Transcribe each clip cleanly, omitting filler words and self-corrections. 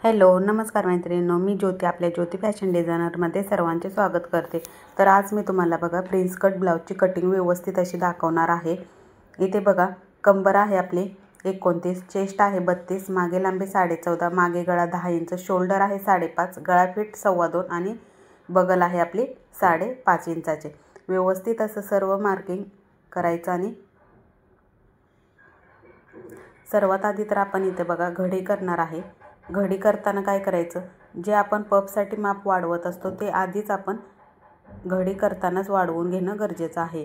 Hello नमस्कार मैत्रिणींनो, मी ज्योती आपल्या ज्योती फॅशन डिझायनरमध्ये सर्वांचे स्वागत करते। तर आज मी तुम्हाला बघा प्रिन्स कट ब्लाउजची कटिंग व्यवस्थित अशी दाखवणार आहे। इथे बघा कंबर आहे आपली 29, चेस्ट आहे 32, मागे लांबी 14.5, मागे गळा 10 इंच, शोल्डर आहे 5.5, गळा फिट 2.25 आणि बगल आहे आपली 5.5 इंचाचे। व्यवस्थित असं सर्व मार्किंग करायचं आणि सर्वात आधी तर आपण इथे बघा घडी करणार आहे। घडी करताना काय करायचं, जे आपण पफसाठी माप वाढवत असतो ते आधीच आपण घडी करतानाच वाढवून घेणं गरजेचं आहे।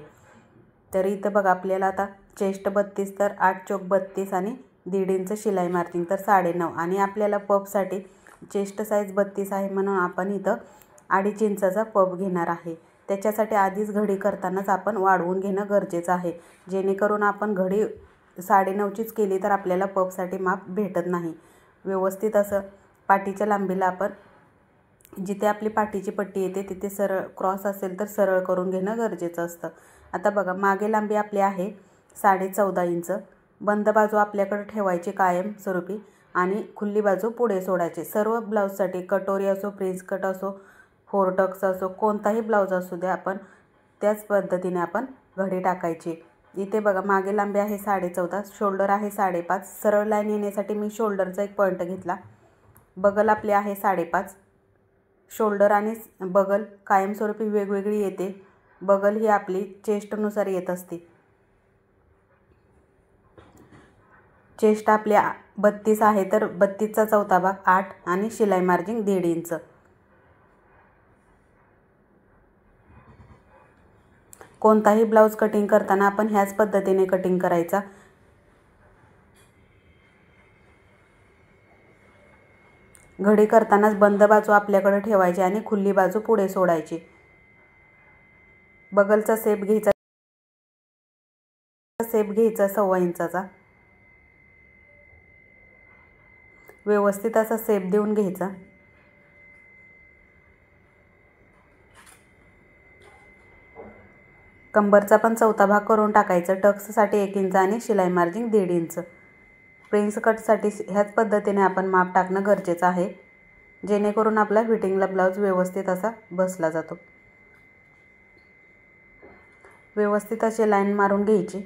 तर इथे बघा आपल्याला आता चेस्ट 32 तर 8 चौक 32 आणि 1.5 इंच शिलाई मार्जिन तर 9.5 आणि आपल्याला पफसाठी चेस्ट साईज 32 आहे म्हणून आपण इथं 2.5 इंचाचा पफ घेणार आहे। त्याच्यासाठी आधीच घडी करतानाच आपण वाढवून घेणं गरजेचं आहे, जेणेकरून आपण घडी 9.5चीच केली तर आपल्याला पफसाठी माप भेटत नाही। व्यवस्थित असं पाठीच्या लांबीला आपण जिथे आपली पाठीची पट्टी येते तिथे सरळ क्रॉस असेल तर सरळ करून घेणं गरजेचं असतं। आता बघा मागे लांबी आपली आहे 14.5 इंच, बंद बाजू आपल्याकडे ठेवायची कायम स्वरूपी आणि खुली बाजू पुढे सोडायची। सर्व ब्लाउजसाठी कटोरी असो, प्रिन्स कट असो, फोर टक्स असो, कोणताही ब्लाउज असू दे आपण त्याच पद्धतीने आपण घडी टाकायची। इथे बघा मागे लांबी आहे 14.5, शोल्डर आहे 5.5, सरळ लाईन येण्यासाठी मी शोल्डरचा एक पॉइंट घेतला। बगल आपली आहे 5.5, शोल्डर आणि बगल कायमस्वरूपी वेगवेगळी येते। बगल ही आपली चेस्टनुसार येत असते। चेस्ट आपली 32 आहे तर 32चा चौथा भाग 8 आणि शिलाई मार्जिन 1.5 इंच। कोणताही ब्लाउज कटिंग करताना आपण ह्याच पद्धतीने कटिंग करायचा। घडी करतानाच बंद बाजू आपल्याकडे ठेवायची आणि खुली बाजू पुढे सोडायची। बगलचा शेप घ्यायचा 1.25 इंचाचा। व्यवस्थित असा शेप देऊन घ्यायचा। कंबरचा पण चौथा भाग करून टाकायचा। टक्ससाठी 1 इंच आणि शिलाई मार्जिन 1.5 इंच। प्रिन्स कटसाठी ह्याच पद्धतीने आपण माप टाकणं गरजेचं आहे, जेणेकरून आपला फिटिंगला ब्लाउज व्यवस्थित असा बसला जातो। व्यवस्थित अशी लाईन मारून घ्यायची।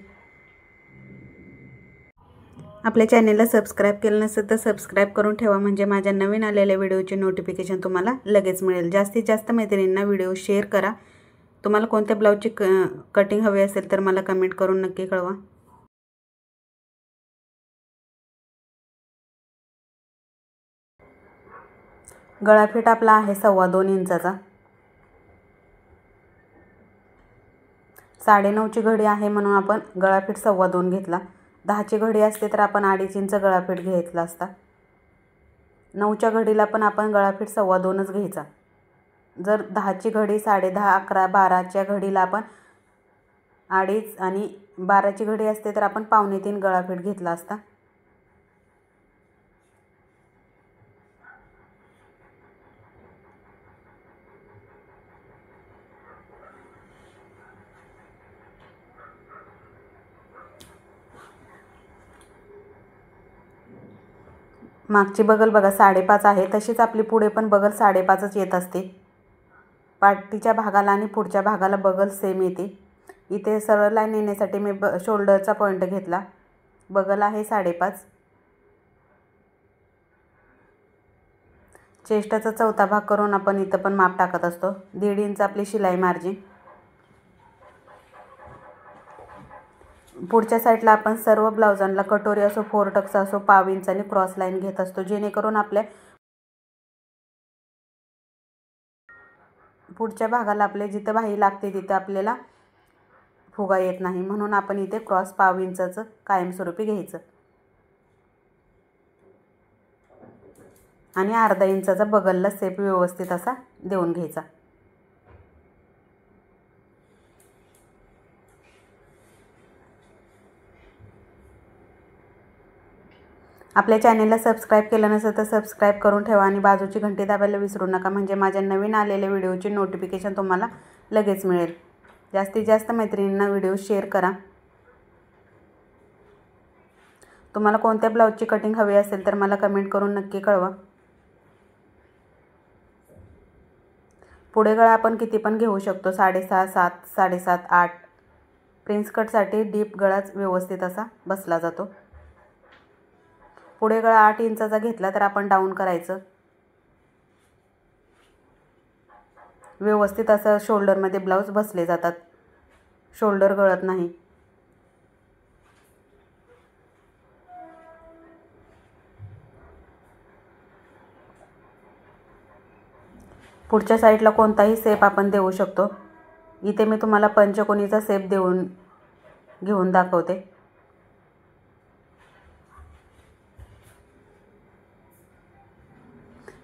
आपल्या चॅनेलला सबस्क्राईब केलं नसेल तर सबस्क्राईब करून ठेवा, म्हणजे माझ्या नवीन आलेल्या व्हिडिओचे नोटिफिकेशन तुम्हाला लगेच मिळेल। जास्तीत जास्त मैत्रिणींना व्हिडिओ शेअर करा। तुम्हाला कोणत्या ब्लाउजची कटिंग हवी असेल तर मला कमेंट करून नक्की कळवा। गळा फिट आपला आहे 2.25 इंचाचा। 9.5ची घडी आहे म्हणून आपण गळा फिट 2.25 घेतला। 10ची घडी असते तर आपण 2.5 इंच गळा फिट घेतला असता। 9च्या घडीला पण आपण गळा फिट 2.25च घ्यायचा। जर 10ची घडी 10.5, 11, 12च्या घडीला आपण 2.5 आणि 12ची घडी असते तर आपण 2.25 गळा फिट घेतला असता। मागची बगल बघा 5.5 आहे, तशीच आपली पुढे पण बगल 5.5च येत असते। पाठीच्या भागाला आणि पुढच्या भागाला बगल सेम येते। इथे सरळ लाईन येण्यासाठी मी शोल्डरचा पॉइंट घेतला। बगल आहे 5.5, चेस्टचा चौथा भाग करून आपण इथं पण माप टाकत असतो। 1.5 इंच आपली शिलाई मार्जिन। पुढच्या साईडला आपण सर्व ब्लाउजांना कटोरी असो, फोर टक्स असो, 1/2 इंचाने क्रॉस लाईन घेत असतो, जेणेकरून आपल्या पुढच्या भागाला आपले जिथं बाही लागते तिथं आपल्याला फुगा येत नाही, म्हणून आपण इथे क्रॉस 1/2 इंचाचं कायमस्वरूपी घ्यायचं आणि 1/2 इंचाचा बगलला शेप व्यवस्थित असा देऊन घ्यायचा। आपल्या चॅनेलला सबस्क्राईब केलं नसेल तर सबस्क्राईब करून ठेवा आणि बाजूची घंटी दाबायला विसरू नका, म्हणजे माझ्या नवीन आलेल्या व्हिडिओची नोटिफिकेशन तुम्हाला लगेच मिळेल। जास्तीत जास्त मैत्रिणींना व्हिडिओ शेअर करा। तुम्हाला कोणत्या ब्लाउजची कटिंग हवी असेल तर मला कमेंट करून नक्की कळवा। पुढे गळा आपण किती पण घेऊ शकतो, 6.5, 7, 7.5, 8. प्रिन्स कटसाठी डीप गळाच व्यवस्थित असा बसला जातो. पुढे गळा 8 इंचाचा घेतला तर आपण डाऊन करायचं. व्यवस्थित असं शोल्डरमध्ये ब्लाऊज बसले जातात, शोल्डर गळत नाही. पुढच्या साईडला कोणताही शेप आपण देऊ शकतो. इथे मी तुम्हाला पंचकोनीचा शेप घेऊन दाखवते.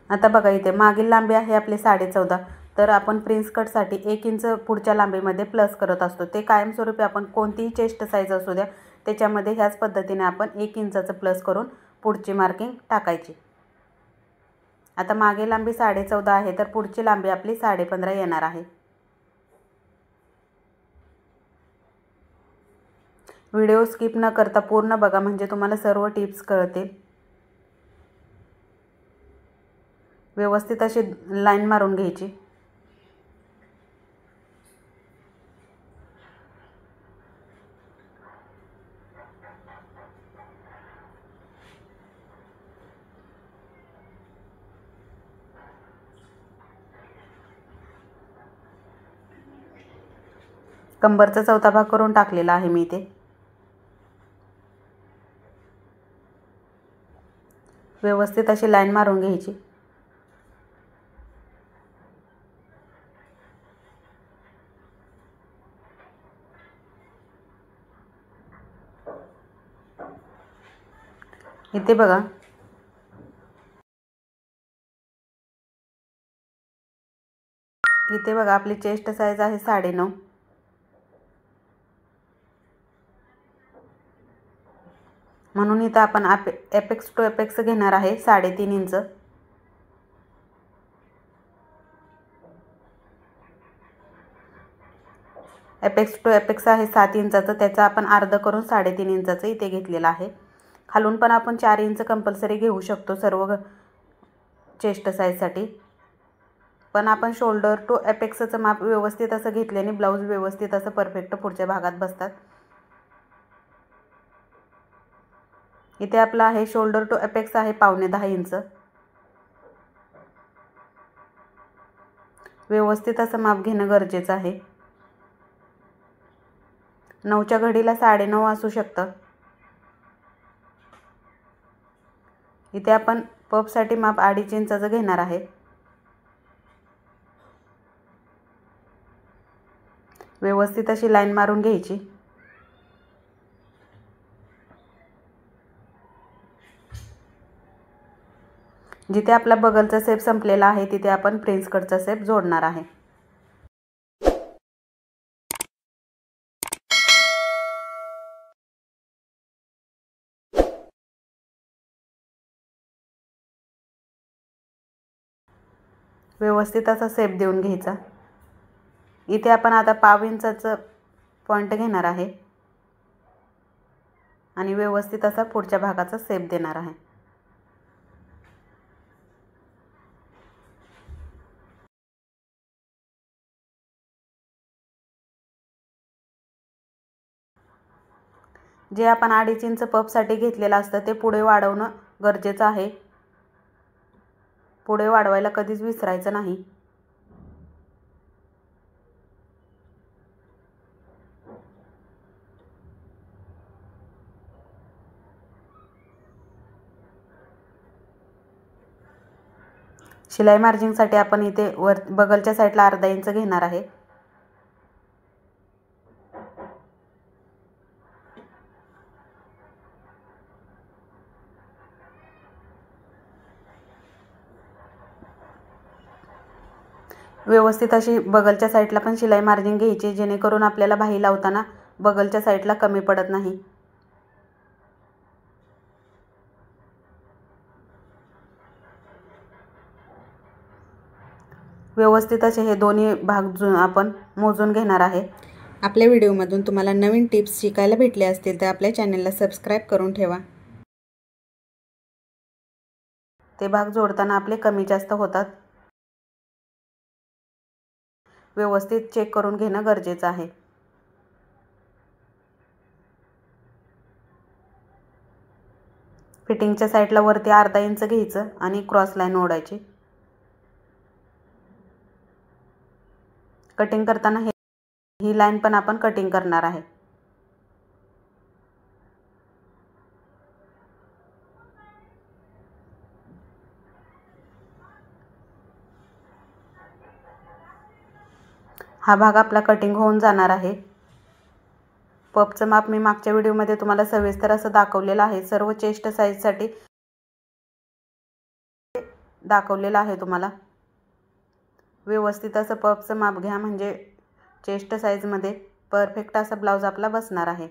आता बघा, इथे मागील लांबी आहे आपली 14.5, तर आपण प्रिन्स कटसाठी 1 इंच पुढच्या लांबीमध्ये प्लस करत असतो. ते कायमस्वरूपी आपण कोणतीही चेस्ट साईज असू द्या त्याच्यामध्ये ह्याच पद्धतीने आपण 1 इंचाचं प्लस करून पुढची मार्किंग टाकायची. आता मागे लांबी 14.5 आहे, तर पुढची लांबी आपली 15.5 येणार आहे. व्हिडिओ स्किप न करता पूर्ण बघा, म्हणजे तुम्हाला सर्व टिप्स कळतील. व्यवस्थित अशी लाईन मारून घ्यायची. कंबरचा चौथा भाग करून टाकलेला आहे मी इथे. व्यवस्थित अशी लाईन मारून घ्यायची. इथे बघा, आपली चेस्ट साईज आहे 9.5. म्हणून इथं आपण एपेक्स टू एपेक्स घेणार आहे 3.5 इंच. एपेक्स टू एपेक्स आहे 7 इंचाचं, त्याचं आपण अर्ध करून 3.5 इंचाचं इथे घेतलेलं आहे. खालून पण आपण 4 इंच कंपल्सरी घेऊ शकतो सर्व चेस्ट साईजसाठी. पण आपण शोल्डर टू एपेक्सचं माप व्यवस्थित असं घेतल्याने ब्लाऊज व्यवस्थित असं परफेक्ट पुढच्या भागात बसतात. इथे आपला आहे शोल्डर टू एपेक्स आहे 9.25 इंच. व्यवस्थित असं माप घेणं गरजेचं आहे. 9च्या घडीला 9.5 असू शकतं. इथे आपण पफसाठी माप 2.5 इंचाचं घेणार आहे. व्यवस्थित अशी लाईन मारून घ्यायची. जिथे आपला बगलचा शेप संपलेला आहे तिथे आपण प्रिन्स कटचा शेप जोडणार आहे. व्यवस्थित असा शेप देऊन घ्यायचा. इथे आपण आता 1/2 इंचाचं पॉइंट घेणार आहे आणि व्यवस्थित असा पुढच्या भागाचा शेप देणार आहे. जे आपण 2.5 इंच पफसाठी घेतलेलं असतं ते पुढे वाढवणं गरजेचं आहे. पुढे वाढवायला कधीच विसरायचं नाही. शिलाई मार्जिनसाठी आपण इथे बगलच्या साईडला 1/2 इंच घेणार आहे. व्यवस्थित अशी बगलच्या साईडला पण शिलाई मार्जिन घ्यायची, जेणेकरून आपल्याला बाही लावताना बगलच्या साईडला कमी पडत नाही. व्यवस्थित असे हे दोन्ही भाग आपण मोजून घेणार आहे. आपल्या व्हिडिओमधून तुम्हाला नवीन टिप्स शिकायला भेटले असतील तर आपल्या चॅनलला सबस्क्राईब करून ठेवा. ते भाग जोडताना आपले कमी जास्त होतात. व्यवस्थित चेक करून घेणं गरजेचं आहे। फिटिंगच्या साईडला वरती अर्धा इंच घ्यायचं आणि क्रॉस लाईन ओढायची। कटिंग करताना ही लाईन पण आपण कटिंग करणार आहे। हा भाग आपला कटिंग होऊन जाणार आहे। पफचं माप मी मागच्या व्हिडिओमध्ये तुम्हाला सविस्तर असं दाखवलेलं आहे। सर्व चेस्ट साईजसाठी दाखवलेलं आहे तुम्हाला। व्यवस्थित असं पफचं माप घ्या, म्हणजे चेस्ट साईजमध्ये परफेक्ट असा ब्लाऊज आपला बसणार आहे।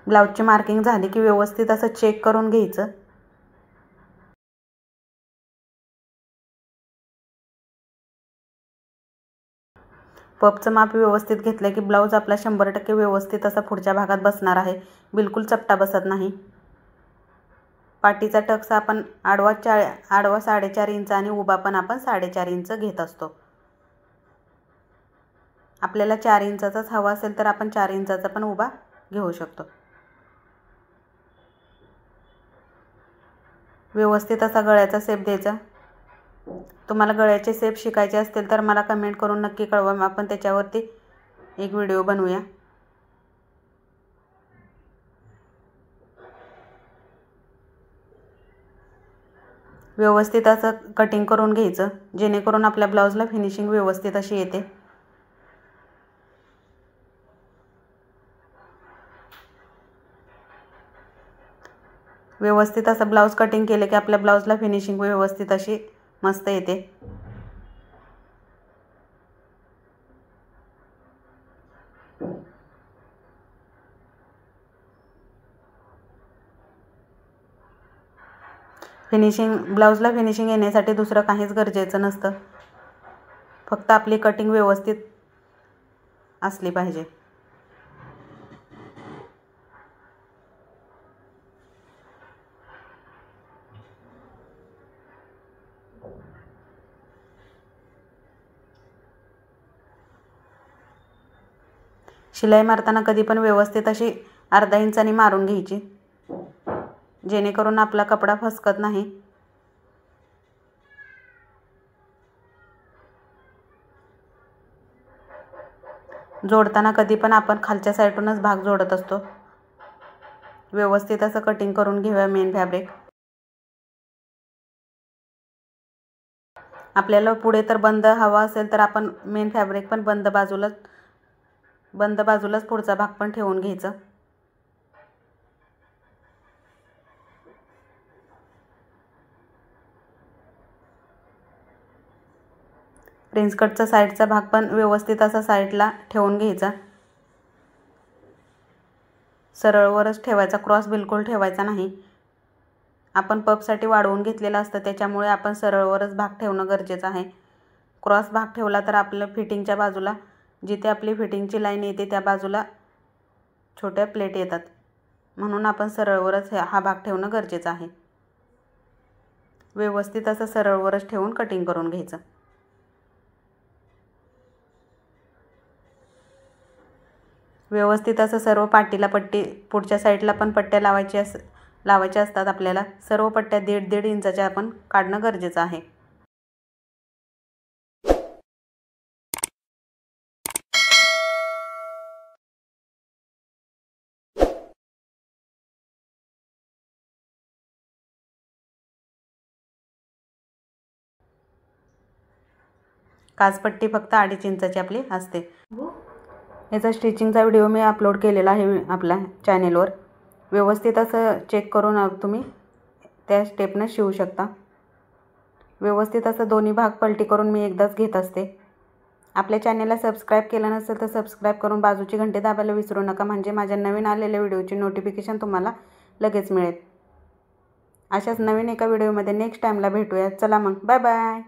ब्लाऊजची मार्किंग झाली की व्यवस्थित असं चेक करून घ्यायचं। पफचं माप व्यवस्थित घेतलं की ब्लाऊज आपला 100% व्यवस्थित असा पुढच्या भागात बसणार आहे। बिलकुल चपटा बसत नाही। पाठीचा टक्स आपण आडवा 4.5 इंच आणि उभा पण आपण 4.5 इंच घेत असतो। आपल्याला 4 इंचाचाच हवा असेल तर आपण 4 इंचाचा पण उभा घेऊ शकतो। व्यवस्थित असा गळ्याचा शेप द्यायचा। तुम्हाला गळ्याचे शेप शिकायचे असतील तर मला कमेंट करून नक्की कळवा, आपण त्याच्यावरती एक व्हिडिओ बनवूया। व्यवस्थित असं कटिंग करून घ्यायचं, जेणेकरून आपल्या ब्लाऊजला फिनिशिंग व्यवस्थित अशी येते। व्यवस्थित असं ब्लाऊज कटिंग केलं की आपल्या ब्लाऊजला फिनिशिंग व्यवस्थित अशी मस्त येते। ब्लाऊजला फिनिशिंग येण्यासाठी दुसरं काहीच गरजेचं नसतं, फक्त आपली कटिंग व्यवस्थित असली पाहिजे। शिलाई मारताना कधी पण व्यवस्थित अशी अर्धा इंचानी मारून घ्यायची, जेणेकरून आपला कपडा फसकत नाही। जोडताना कधी पण आपण खालच्या साईडूनच भाग जोडत असतो। व्यवस्थित असं कटिंग करून घेऊया मेन फॅब्रिक। आपल्याला पुढे तर बंद हवा असेल तर आपण मेन फॅब्रिक पण बंद बाजूलाच पुढचा भाग पण ठेवून घ्यायचा। प्रिन्स कटचा साईडचा भाग पण व्यवस्थित असा साईडला ठेवून घ्यायचा। सरळवरच ठेवायचा, क्रॉस बिलकुल ठेवायचा नाही। आपण पफसाठी वाढवून घेतलेलं असतं, त्याच्यामुळे आपण सरळवरच भाग ठेवणं गरजेचं आहे। क्रॉस भाग ठेवला तर आपलं फिटिंगच्या बाजूला, जिथे आपली फिटिंगची लाईन येते त्या बाजूला छोट्या प्लेट येतात, म्हणून आपण सरळवरच हा भाग ठेवणं गरजेचं आहे। व्यवस्थित असं सरळवरच ठेवून कटिंग करून घ्यायचं। व्यवस्थित असं सर्व पाठीला पट्टी, पुढच्या साईडला पण पट्ट्या लावायच्या असतात आपल्याला। सर्व पट्ट्या 1.5 इंचाच्या आपण काढणं गरजेचं आहे। काचपट्टी फक्त 2.5 इंचाची आपली असते। याचा स्टिचिंगचा व्हिडिओ मी अपलोड केलेला आहे आपल्या चॅनेलवर। व्यवस्थित असं चेक करून तुम्ही त्या स्टेपनं शिवू शकता। व्यवस्थित असं दोन्ही भाग पलटी करून मी एकदाच घेत असते। आपल्या चॅनेलला सबस्क्राईब केलं नसेल तर सबस्क्राईब करून बाजूची घंटी दाबायला विसरू नका, म्हणजे माझ्या नवीन आलेल्या व्हिडिओची नोटिफिकेशन तुम्हाला लगेच मिळेल। अशाच नवीन एका व्हिडिओमध्ये नेक्स्ट टाईमला भेटूया। चला मग, बाय बाय।